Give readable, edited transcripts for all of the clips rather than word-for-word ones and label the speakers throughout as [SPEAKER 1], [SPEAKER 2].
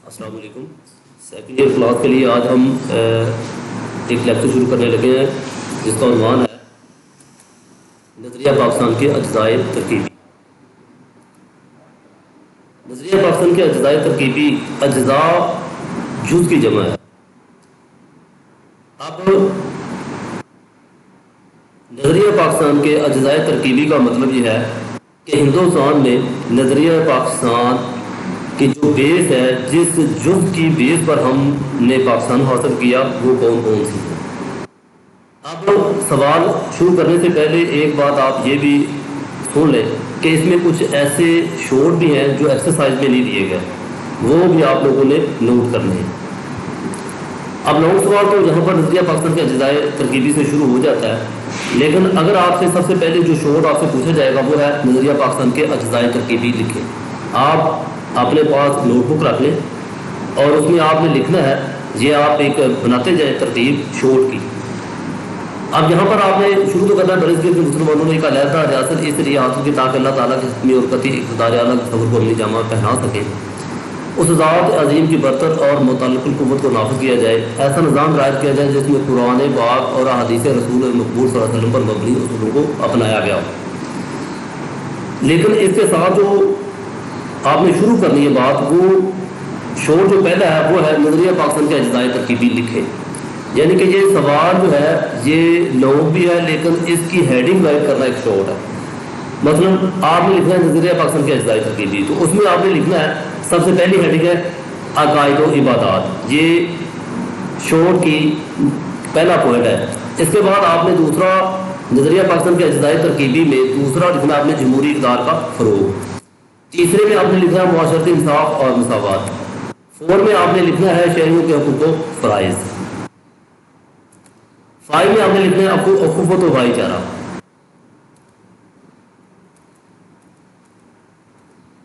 [SPEAKER 1] السلام علیکم۔ Second year class کے لیے آج ہم ایک لیکچر شروع کرنے لگے ہیں جس کا عنوان ہے نظریہ پاکستان کے اجزائے ترکیبی۔ نظریہ پاکستان کے اجزائے ترکیبی، اجزاء جز کی جمع ہے۔ اب نظریہ پاکستان کے اجزائے ترکیبی کا مطلب یہ ہے کہ ہندوستان میں نظریہ پاکستان کی جو بیس ہے، جس جز کی بیس پر ہم نے پاکستان حاصل کیا، وہ کون کون سی ہے۔ اب سوال شروع کرنے سے پہلے ایک بات آپ یہ بھی سن لیں کہ اس میں کچھ ایسے شورٹ بھی ہیں جو ایکسرسائز میں نہیں دیے گئے، وہ بھی آپ لوگوں نے نوٹ کرنے ہیں۔ اب لانگ سوال تو یہاں پر نظریہ پاکستان کے اجزائے ترکیبی سے شروع ہو جاتا ہے، لیکن اگر آپ سے سب سے پہلے جو شورٹ آپ سے پوچھا جائے گا وہ ہے نظریہ پاکستان کے اجزائے ترکیبی لکھیں۔ آپ اپنے پاس نوٹ بک رکھ لیں اور اس میں آپ نے لکھنا ہے، یہ آپ ایک بناتے جائیں ترتیب شورٹ کی۔ اب یہاں پر آپ نے شروع تو کرنا برس کے مسلمانوں نے ایک علیحدہ ریاست اس لیے حاصل کی تاکہ اللہ تعالیٰ کی حکمی اور قطعی اقتدار اعلیٰ تصور کو اپنی جامع پہنا سکے، اس ذات عظیم کی برتر اور متعلق القوت کو نافذ کیا جائے، ایسا نظام رائج کیا جائے جس میں قرآن پاک اور احادیث رسول مقبول صلی اللہ علیہ وسلم پر مبنی اصولوں کو اپنایا گیا ہو۔ لیکن اس کے ساتھ جو آپ نے شروع کرنی ہے بات، وہ شور جو پہلا ہے وہ ہے نظریہ پاکستان کے اجزائے ترکیبی لکھیں۔ یعنی کہ یہ سوال جو ہے یہ لانگ بھی ہے، لیکن اس کی ہیڈنگ رائٹ کرنا ایک شورٹ ہے۔ مثلا آپ نے لکھنا ہے نظریہ پاکستان کے اجزائے ترکیبی، تو اس میں آپ نے لکھنا ہے سب سے پہلی ہیڈنگ ہے عقائد و عبادات، یہ شورٹ کی پہلا پوائنٹ ہے۔ اس کے بعد آپ نے دوسرا نظریہ پاکستان کے اجزائے ترکیبی میں دوسرا لکھنا ہے آپ نے جمہوری اقدار کا فروغ، تیسرے میں آپ نے لکھنا ہے معاشرتی انصاف اور مساوات، فور میں آپ نے لکھنا ہے شہریوں کے حقوق و فرائض، فائیو میں آپ نے لکھنا ہے اخوت و بھائی چارہ۔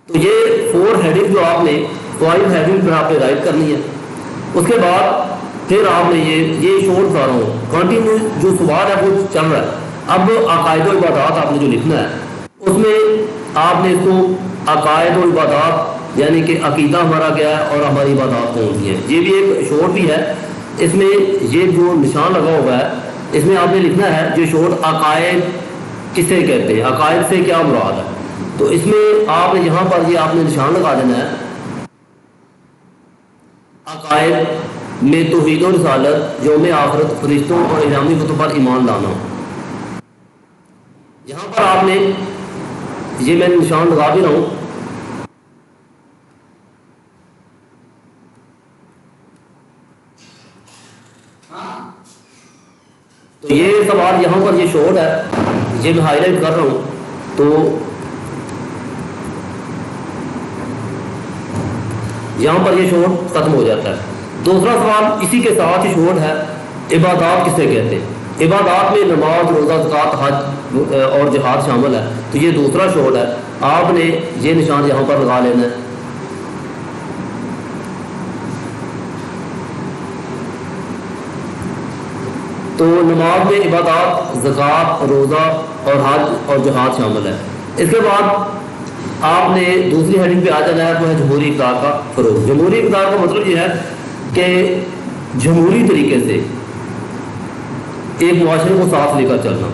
[SPEAKER 1] تو یہ فور ہیڈنگ جو آپ نے فائیو ہیڈنگ پہ آپ نے رائٹ کرنی ہے۔ اس کے بعد پھر آپ نے یہ شورٹ بتا رہا ہوں کنٹینیو جو سوال ہے وہ چل رہا ہے۔ اب عقائد و عبادات آپ نے جو لکھنا ہے اس میں آپ نے اس کو عقائد و عبادات یعنی کہ عقیدہ ہمارا کیا ہے اور ہماری عبادات کون سی ہیں، یہ بھی ایک شورٹ بھی ہے۔ اس میں یہ جو نشان لگا ہوا ہے اس میں آپ نے لکھنا ہے یہ شورٹ عقائد کسے کہتے ہیں، عقائد سے کیا مراد ہے۔ تو اس میں آپ نے یہاں پر یہ آپ نے نشان لگا دینا ہے عقائد میں توحید و رسالت، یوم آخرت، فرشتوں اور الہامی کتب پر ایمان لانا۔ یہاں پر آپ نے یہ میں نشان لگا بھی رہا ہوں۔ تو یہ سوال یہاں پر یہ شورٹ ہے، یہ میں ہائی لائٹ کر رہا ہوں۔ تو یہاں پر یہ شورٹ ختم ہو جاتا ہے۔ دوسرا سوال اسی کے ساتھ ہی شورٹ ہے عبادات کسے کہتے ہیں۔ عبادات میں نماز، روزہ، زکوٰۃ، حج اور جہاد شامل ہے۔ تو یہ دوسرا شورٹ ہے، آپ نے یہ نشان یہاں پر لگا لینا ہے۔ تو نماز میں عبادات، زکوٰۃ، روزہ اور حج اور جہاد شامل ہے۔ اس کے بعد آپ نے دوسری ہیڈنگ پہ آ جانا ہے، وہ ہے جمہوری اقدار کا فروغ۔ جمہوری اقدار کا مطلب یہ ہے کہ جمہوری طریقے سے ایک معاشرے کو ساتھ لے کر چلنا،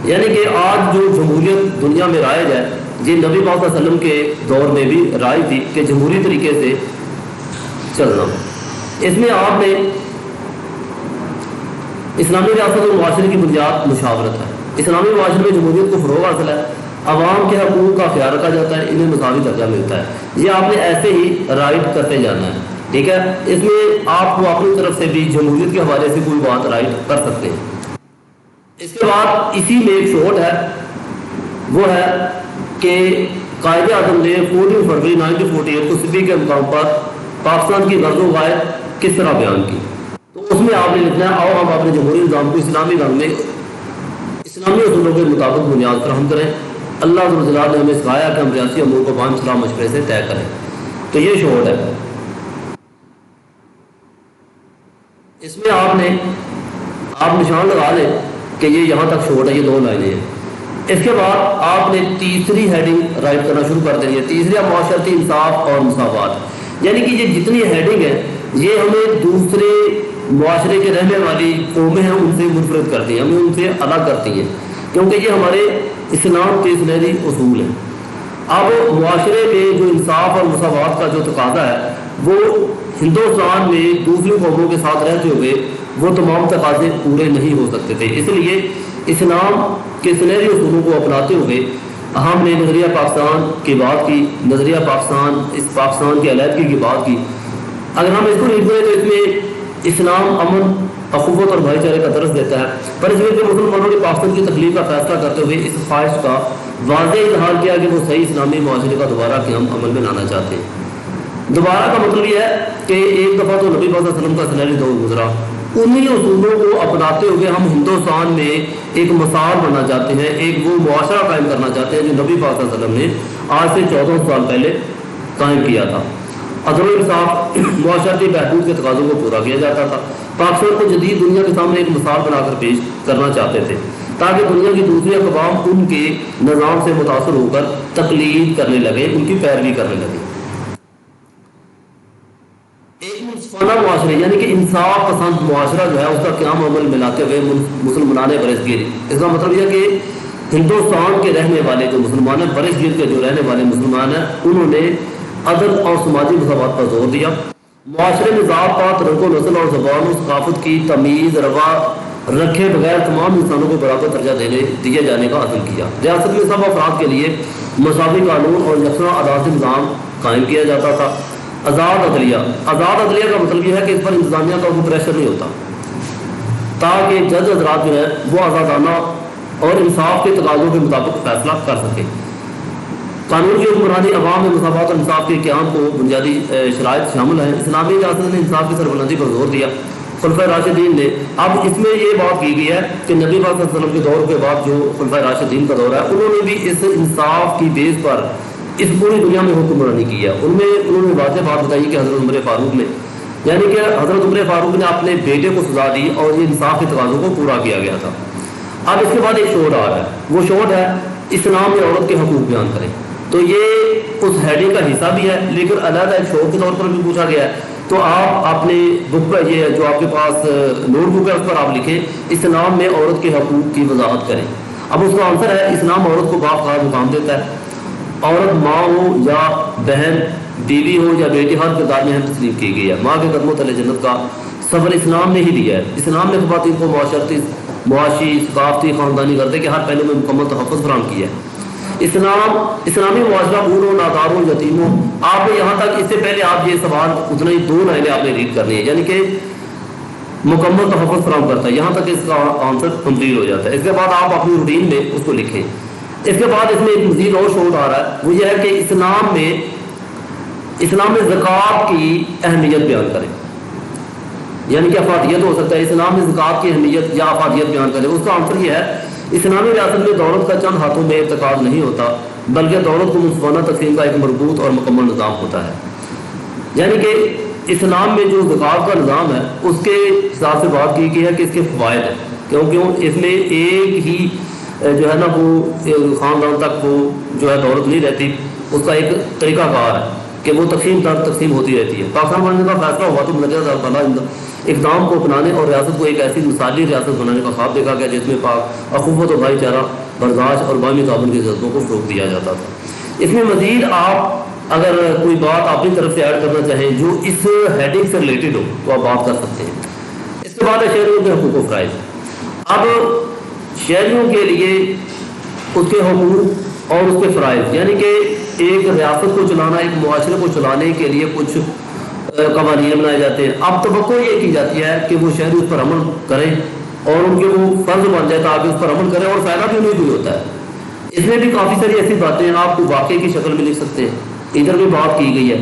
[SPEAKER 1] یعنی کہ آج جو جمہوریت دنیا میں رائج ہے، یہ نبی پاک صلی اللہ علیہ وسلم کے دور میں بھی رائج تھی کہ جمہوری طریقے سے چلنا۔ اس میں آپ نے اسلامی ریاست اور معاشرے کی بنیاد مشاورت ہے۔ اسلامی معاشرے میں جمہوریت کو فروغ حاصل ہے، عوام کے حقوق کا خیال رکھا جاتا ہے، انہیں مساوی درجہ ملتا ہے۔ یہ آپ نے ایسے ہی رائٹ کرتے جانا ہے، ٹھیک ہے۔ اس میں آپ کو اپنی طرف سے بھی جمہوریت کے حوالے سے کوئی بات رائٹ کر سکتے ہیں۔ اس کے بعد اسی میں ایک شورٹ ہے، وہ ہے کہ قائد اعظم نے 14 فروری 1948 کو سپی کے مقام پر پاکستان کی غرض و غایت کس طرح بیان کی۔ تو اس میں آپ نے لکھنا ہے آؤ ہم اپنے جمہوری نظام کو اسلامی رنگ میں اسلامی اصولوں کے مطابق بنیاد فراہم کریں۔ اللہ رب الجلال نے ہمیں سکھایا کہ ہم ریاسی امور کو باہم صلاح مشورے سے طے کریں۔ تو یہ شورٹ ہے۔ اس میں آپ نشان لگا لیں کہ یہ یہاں تک شورٹ ہے، یہ 2 لائنیں ہیں۔ اس کے بعد آپ نے تیسری ہیڈنگ رائٹ کرنا شروع کر دینی ہے۔ تیسری معاشرتی انصاف اور مساوات۔ یعنی کہ یہ جتنی ہیڈنگ ہے یہ ہمیں دوسرے معاشرے کے رہنے والی قومیں ہیں ان سے منفرد کرتی ہیں، ہمیں ان سے الگ کرتی ہیں، کیونکہ یہ ہمارے اسلام کے سنہری اصول ہیں۔ اب معاشرے میں جو انصاف اور مساوات کا جو تقاضا ہے وہ ہندوستان میں دوسری قوموں کے ساتھ رہتے ہوئے وہ تمام تقاضے پورے نہیں ہو سکتے تھے، اس لیے اسلام کے سنہری اصولوں کو اپناتے ہوئے ہم نے نظریہ پاکستان کی بات کی، نظریہ پاکستان، اس پاکستان کی علیحدگی کی بات کی۔ اگر ہم اس کو نہیں کریں تو اس میں اسلام امن، اخوت اور بھائی چارے کا درس دیتا ہے، پر اس میں مسلمانوں نے پاکستان کی تخلیق کا فیصلہ کرتے ہوئے اس خواہش کا واضح اظہار کیا کہ وہ صحیح اسلامی معاشرے کا دوبارہ قیام عمل میں لانا چاہتے ہیں۔ دوبارہ کا مطلب یہ ہے کہ ایک دفعہ تو نبی صلی اللہ علیہ وسلم کا سنہری دور گزرا، انہی اصولوں کو اپناتے ہوئے ہم ہندوستان میں ایک مثال بننا چاہتے ہیں، ایک وہ معاشرہ قائم کرنا چاہتے ہیں جو نبی پاک صلی اللہ علیہ وسلم نے آج سے 14 سال پہلے قائم کیا تھا۔ عدل و انصاف، معاشرتی بہبود کے تقاضوں کو پورا کیا جاتا تھا۔ پاکستان کو جدید دنیا کے سامنے ایک مثال بنا کر پیش کرنا چاہتے تھے تاکہ دنیا کی دوسری اقوام ان کے نظام سے متاثر ہو کر تقلید کرنے لگے، ان کی پیروی کرنے لگے۔ ایک منصفانہ معاشرے یعنی کہ انصاف پسند معاشرہ جو ہے اس کا قیام عمل میں لاتے ہوئے مسلمانان برصغیر، اس کا مطلب یہ کہ ہندوستان کے رہنے والے جو مسلمان ہیں، برصغیر کے جو رہنے والے مسلمان ہیں، انہوں نے عدل اور سماجی مساوات پر زور دیا، معاشرے میں ذات پات، رنگ و نسل اور زبان و ثقافت کی تمیز روا رکھے بغیر تمام انسانوں کو برابر درجہ دیے جانے کا عزم کیا۔ ریاست میں سب افراد کے لیے مساوی قانون اور یکساں عدالتی نظام قائم کیا جاتا تھا۔ آزاد عدلیہ، آزاد عدلیہ کا مطلب یہ ہے کہ اس پر انتظامیہ کا کوئی پریشر نہیں ہوتا، تاکہ جج حضرات جو ہے وہ آزادانہ اور انصاف کے تقاضوں کے مطابق فیصلہ کر سکے۔ قانون کی حکمرانی، عوام میں مساوات اور انصاف کے قیام کو بنیادی شرائط شامل ہیں۔ اسلامی ریاست نے انصاف کی سربلندی پر زور دیا۔ خلفائے راشدین نے، اب اس میں یہ بات کی گئی ہے کہ نبی پاک صلی اللہ علیہ وسلم کے دور کے بعد جو خلفائے راشدین کا دور ہے انہوں نے بھی اس انصاف کی بیس پر اس پوری دنیا میں حکمرانی کی ہے۔ انہوں نے واضح بات بتائی کہ حضرت عمر فاروق نے، یعنی کہ حضرت عمر فاروق نے اپنے بیٹے کو سزا دی اور یہ انصاف کے تقاضوں کو پورا کیا گیا تھا۔ اب اس کے بعد ایک شعور آ رہا ہے، وہ شعور ہے اسلام میں عورت کے حقوق بیان کریں، تو یہ اس ہیڈنگ کا حصہ بھی ہے لیکن علیحدہ ایک شعور کے طور پر بھی پوچھا گیا ہے۔ تو آپ اپنے بک پر، یہ جو آپ کے پاس نوٹ بک ہے اس پر آپ لکھیں اسلام میں عورت کے حقوق کی وضاحت کریں۔ اب اس کا آنسر ہے اسلام عورت کو باوقار مقام دیتا ہے، عورت ماں ہو یا بہن، بیوی ہو یا بیٹی، ہر کردار میں ہم تسلیم کی گئی ہے۔ ماں کے قدموں تلے جنت کا سفر اسلام نے ہی دیا ہے۔ اسلام نے خواتین کو معاشرتی، معاشی، ثقافتی، خاندانی گردے کے ہر پہلو میں مکمل تحفظ فراہم کیا ہے۔ اسلامی معاشرہ بوڑھوں، ناداروں، یتیموں، آپ نے یہاں تک، اس سے پہلے آپ یہ سوال اتنا ہی 2 لائنیں آپ نے ریڈ کرنی ہے، یعنی کہ مکمل تحفظ فراہم کرتا ہے، یہاں تک اس کا آنسر کمپلیٹ ہو جاتا ہے۔ اس کے بعد آپ اپنی روٹین میں اس کو لکھیں۔ اس کے بعد اس میں ایک مزید اور شعور آ رہا ہے، وہ یہ ہے کہ اسلام میں زکوٰۃ کی اہمیت بیان کریں، یعنی کہ افادیت ہو سکتا ہے، اسلام میں زکوٰۃ کی اہمیت یا افادیت بیان کریں۔ اس کا آنسر یہ ہے اسلامی ریاست میں دولت کا چند ہاتھوں میں ارتکاز نہیں ہوتا، بلکہ دولت کو منصفانہ تقسیم کا ایک مربوط اور مکمل نظام ہوتا ہے۔ یعنی کہ اسلام میں جو زکوٰۃ کا نظام ہے اس کے حساب سے بات کی گئی ہے کہ اس کے فوائد ہیں، کیونکہ اس میں ایک ہی جو ہے نا وہ خاندان تک وہ جو ہے دولت نہیں رہتی، اس کا ایک طریقہ کار ہے کہ وہ تقسیم ہوتی رہتی ہے۔ پاکستان بننے کا فیصلہ ہوا تو مندرجہ ذیل اقدام کو اپنانے اور ریاست کو ایک ایسی مثالی ریاست بنانے کا خواب دیکھا گیا جس میں پاک اخوت و بھائی چارہ، برداشت اور باہمی تعاون کے جذبوں کو فروغ دیا جاتا تھا۔ اس میں مزید آپ اگر کوئی بات اپنی طرف سے ایڈ کرنا چاہیں جو اس ہیڈنگ سے ریلیٹڈ ہو تو آپ بات کر سکتے ہیں۔ اس کے بعد ہے شہریوں کے حقوق و فرائض۔ اب شہریوں کے لیے اس کے حقوق اور اس کے فرائض، یعنی کہ ایک ریاست کو چلانا، ایک معاشرے کو چلانے کے لیے کچھ قوانین بنائے جاتے ہیں۔ اب توقع یہ کی جاتی ہے کہ وہ شہری اس پر عمل کریں اور ان کے وہ فرض بن جائے تاکہ اس پر عمل کریں، اور فائدہ بھی انہیں بھی ہوتا ہے۔ اس میں بھی کافی ساری ایسی باتیں ہیں آپ کو واقعے کی شکل میں لکھ سکتے ہیں۔ ادھر بھی بات کی گئی ہے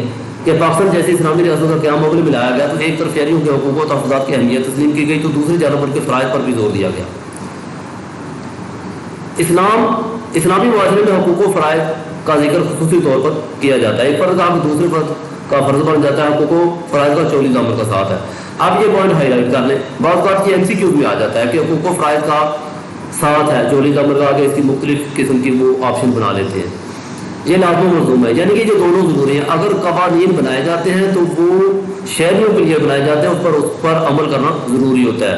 [SPEAKER 1] کہ پاکستان جیسی اسلامی ریاست کا قیام عمل میں لایا گیا تو ایک طرف شہریوں کے حقوق و تحفظات کی اہمیت تسلیم کی گئی تو دوسری جانب ان کے فرائض پر بھی زور دیا گیا۔ اسلامی معاشرے میں حقوق و فرائض کا ذکر خصوصی طور پر کیا جاتا ہے۔ ایک فرض آپ دوسرے فرض کا فرض بن جاتا ہے، حقوق و فرائض کا 24 عمل کا ساتھ ہے۔ آپ یہ پوائنٹ ہائی لائٹ کر لیں، بعض بات کی MCQ میں آ جاتا ہے کہ حقوق و فرائض کا ساتھ ہے 24 عمل کا، آگے اس کی مختلف قسم کی وہ آپشن بنا لیتے ہیں۔ یہ لازم و ملزوم ہے، یعنی کہ یہ دونوں ضروری ہیں۔ اگر قوانین بنائے جاتے ہیں تو وہ شہریوں کے لیے بنائے جاتے ہیں، اس پر عمل کرنا ضروری ہوتا ہے۔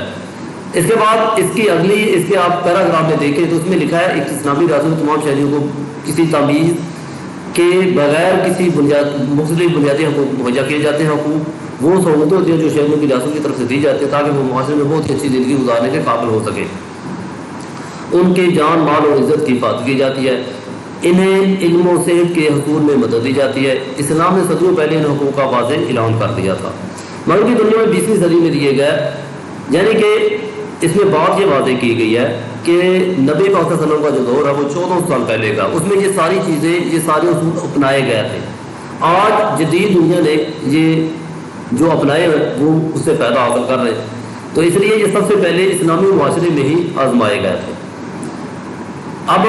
[SPEAKER 1] اس کے بعد اس کی اگلی، اس کے آپ پیراگراف میں دیکھیں تو اس میں لکھا ہے ایک اسلامی ریاست میں تمام شہریوں کو کسی تمیز کے بغیر کسی مختلف بنیادی حقوق مہیا کیے جاتے ہیں۔ حقوق وہ سہولتیں ہوتی ہیں جو شہریوں کی ریاست کی طرف سے دی جاتی ہیں تاکہ وہ معاشرے میں بہت ہی اچھی زندگی گزارنے کے قابل ہو سکے۔ ان کے جان مال اور عزت کی حفاظت کی جاتی ہے، انہیں علم و صحت کے حصول میں مدد دی جاتی ہے۔ اسلام نے صدیوں پہلے ان حقوق کا واضح اعلان کر دیا تھا، مگر کی دنیا میں 20ویں صدی میں دیے گئے، یعنی کہ اس میں بات یہ واضح کی گئی ہے کہ نبی پاک صلی اللہ علیہ وسلم کا جو دور ہے وہ 1400 سال پہلے کا، اس میں یہ ساری چیزیں، یہ سارے اصول اپنائے گئے تھے۔ آج جدید دنیا نے یہ جو اپنائے ہیں وہ اس سے فائدہ حاصل کر رہے ہیں، تو اس لیے یہ سب سے پہلے اسلامی معاشرے میں ہی آزمائے گئے تھے۔ اب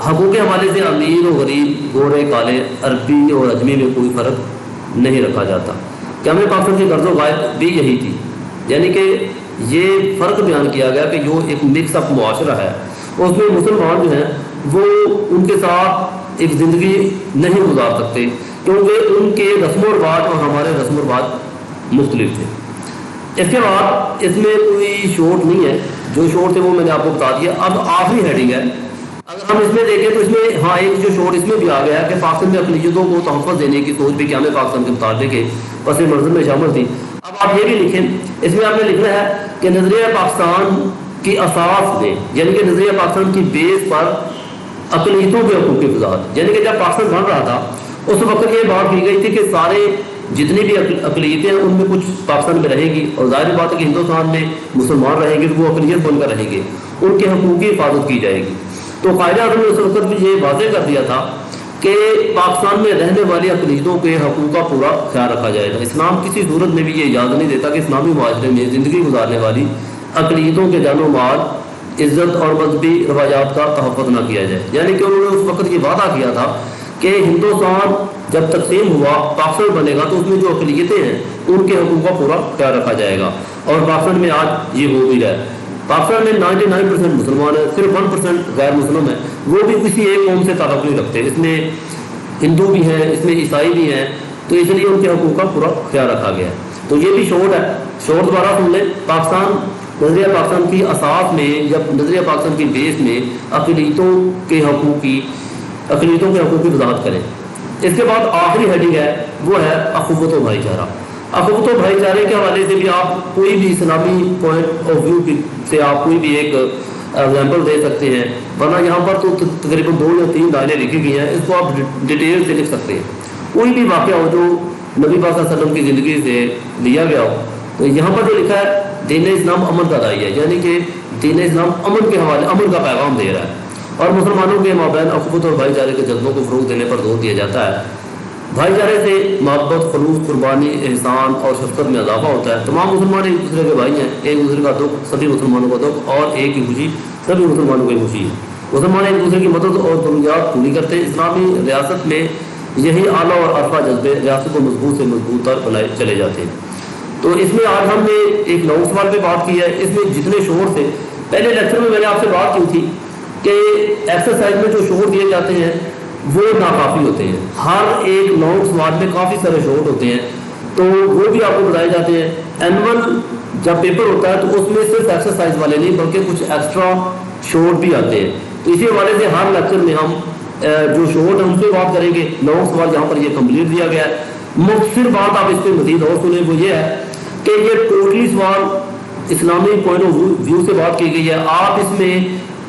[SPEAKER 1] حقوق کے حوالے سے امیر و غریب، گورے کالے، عربی اور اجمی میں کوئی فرق نہیں رکھا جاتا۔ قیام پاکستان کی غرض و غایت بھی یہی تھی، یعنی کہ یہ فرق بیان کیا گیا کہ جو ایک مکس اپ معاشرہ ہے اس میں مسلمان جو ہیں وہ ان کے ساتھ ایک زندگی نہیں گزار سکتے، کیونکہ ان کے رسم و رواج اور ہمارے رسم و رواج مختلف تھے۔ اس کے بعد اس میں کوئی شورٹ نہیں ہے، جو شورٹ تھے وہ میں نے آپ کو بتا دیا۔ اب آخری ہیڈنگ ہے، اگر ہم اس میں دیکھیں تو اس میں ہاں ایک جو شورٹ اس میں بھی آ گیا ہے کہ پاکستان میں اقلیتوں کو تحفظ دینے کی سوچ بھی قیام پاکستان کے مطالبے کے پس منظر میں شامل تھی۔ اب آپ یہ بھی لکھیں، اس میں آپ نے لکھنا ہے کہ نظریہ پاکستان کی اساس میں، یعنی کہ نظریہ پاکستان کی بیس پر اقلیتوں کے حقوق کی وضاحت، یعنی کہ جب پاکستان بن رہا تھا اس وقت یہ بات کی گئی تھی کہ سارے جتنی بھی اقلیتیں ہیں ان میں کچھ پاکستان میں رہیں گی، اور ظاہر بات ہے کہ ہندوستان میں مسلمان رہیں گے تو وہ اقلیت بن کر رہیں گے، ان کے حقوق کی حفاظت کی جائے گی۔ تو قائد اعظم نے اس وقت بھی یہ واضح کر دیا تھا کہ پاکستان میں رہنے والی اقلیتوں کے حقوق کا پورا خیال رکھا جائے گا۔ اسلام کسی صورت میں بھی یہ اجازت نہیں دیتا کہ اسلامی معاشرے میں زندگی گزارنے والی اقلیتوں کے جان و مال، عزت اور مذہبی روایات کا تحفظ نہ کیا جائے، یعنی کہ انہوں نے اس وقت یہ وعدہ کیا تھا کہ ہندوستان جب تقسیم ہوا، پاکستان بنے گا تو اس میں جو اقلیتیں ہیں ان کے حقوق کا پورا خیال رکھا جائے گا، اور پاکستان میں آج یہ ہو بھی رہا ہے۔ پاکستان میں 99% مسلمان ہیں، صرف 1% غیر مسلم ہیں، وہ بھی کسی ایک قوم سے تعلق نہیں رکھتے، اس میں ہندو بھی ہیں، اس میں عیسائی بھی ہیں، تو اس لیے ان کے حقوق کا پورا خیال رکھا گیا ہے۔ تو یہ بھی شورٹ ہے، شورٹ دوبارہ سن لیں۔ پاکستان، نظریہ پاکستان کی اساس میں، جب نظریہ پاکستان کی بیس میں اقلیتوں کے حقوق کی وضاحت کریں۔ اس کے بعد آخری ہیڈنگ ہے وہ ہے اخوت و بھائی چارہ۔ اخوت و بھائی چارے کے حوالے سے بھی آپ کوئی بھی اسلامی پوائنٹ آف ویو سے آپ کوئی بھی ایک ایگزامپل دے سکتے ہیں، ورنہ یہاں پر تو تقریباً 2 یا 3 لائنیں لکھی گئی ہیں، اس کو آپ ڈیٹیل سے لکھ سکتے ہیں۔ کوئی بھی واقعہ ہو جو نبی پاک صلی اللہ علیہ وسلم کی زندگی سے لیا گیا ہو، تو یہاں پر جو لکھا ہے دین اسلام امن کا داعی ہے، یعنی کہ دین اسلام امن کے حوالے، امن کا پیغام دے رہا ہے، اور مسلمانوں کے مابین اخوت اور بھائی چارے کے جذبوں کو فروغ دینے پر زور دیا جاتا ہے۔ بھائی چارے سے محبت، خلوص، قربانی، احسان اور شفقت میں اضافہ ہوتا ہے۔ تمام مسلمان ایک دوسرے کے بھائی ہیں، ایک دوسرے کا دکھ سبھی مسلمانوں کا دکھ، اور ایک ہی خوشی سبھی مسلمانوں کی خوشی ہے۔ مسلمان ایک دوسرے کی مدد اور ضروریات پوری کرتے ہیں۔ اسلامی ریاست میں یہی اعلیٰ اور عرفہ جذبے ریاست کو مضبوط سے مضبوط تر بنائے چلے جاتے ہیں۔ تو اس میں آج ہم نے ایک نو سوال پہ بات کی ہے، اس میں جتنے شور تھے، پہلے لیکچر میں نے آپ سے بات کی تھی کہ ایکسرسائز میں جو شور دیے جاتے ہیں وہ ناکافی ہوتے ہیں، ہر ایک 9 سوال میں کافی سارے شور ہوتے ہیں، تو وہ بھی آپ کو بتائے جاتے ہیں۔ اینول جب پیپر ہوتا ہے تو اس میں صرف ایکسرسائز والے نہیں بلکہ کچھ ایکسٹرا شور بھی آتے ہیں، تو اسی حوالے سے ہر لیکچر میں ہم جو شور ہیں ان سے بات کریں گے۔ 9 سوال یہاں پر یہ کمپلیٹ دیا گیا ہے۔ مختصر بات آپ اس پہ مزید اور سنیں، وہ یہ ہے کہ یہ ٹوٹلی سوال اسلامی پوائنٹ آف ویو سے بات کی گئی ہے۔ آپ اس میں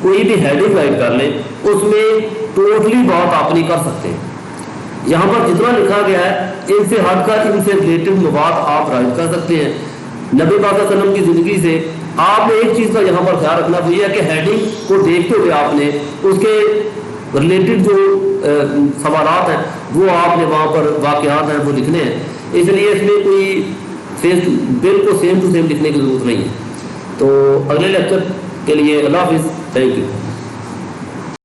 [SPEAKER 1] کوئی بھی ہیڈنگ رائٹ کر لیں، اس میں ٹوٹلی بات آپ نہیں کر سکتے۔ یہاں پر جتنا لکھا گیا ہے ان سے ہٹ کر ان سے ریلیٹڈ مواد آپ رائٹ کر سکتے ہیں۔ نبی پاک صلی اللہ علیہ وسلم کی زندگی سے آپ نے ایک چیز کا یہاں پر خیال رکھنا وہ یہ ہے کہ ہیڈنگ کو دیکھتے ہوئے آپ نے اس کے ریلیٹڈ جو سوالات ہیں وہ آپ نے وہاں پر واقعات ہیں وہ لکھنے ہیں، اس لیے اس میں کوئی بالکل سیم ٹو سیم لکھنے کی ضرورت نہیں ہے۔ تو اگلے لیکچر کے لیے اللہ حافظ، تھینک یو۔